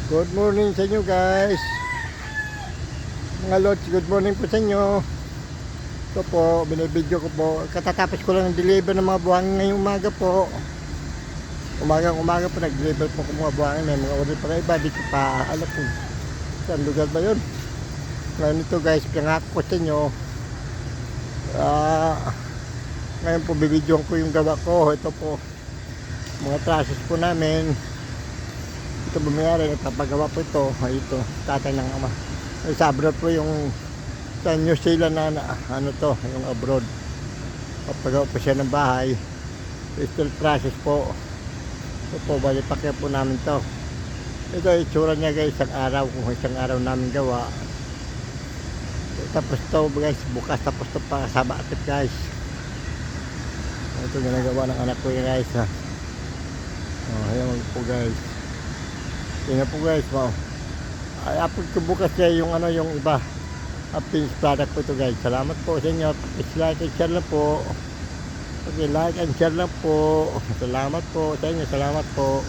Good morning sa inyo guys. Mga lods, good morning po sa inyo. Ito po, binibidyo ko po. Katatapos ko lang deliver ng mga buhangin ngayong umaga po. Umaga po nag-deliver po ko mga buhangin. May mga order pa iba. Dito pa, alam po. Saan lugar ba yun? Ngayon ito guys, pinangako ko sa inyo. Ngayon po, bibidyoan ko yung gawa ko. Ito po, mga trusses po namin. Ito bumayari, nagpapagawa po ito. Ito, tatay ng ama. Sa abroad po yung sa New Zealand na ano to, yung abroad. Papagawa po siya ng bahay. Steel process po. Ito po, balipakya po namin to. Ito itsura niya guys, isang araw namin gawa. Tapos to guys, bukas tapos to pa sa batip guys. Ito ginagawa ng anak ko yun guys ha. Ayan po guys. Tingnan po guys, wow. Ay, upload ko bukas yung yung iba. Finished product po ito guys. Salamat po sa inyo. Please like and share lang po. Okay, like and share lang po. Salamat po sa inyo. Salamat po.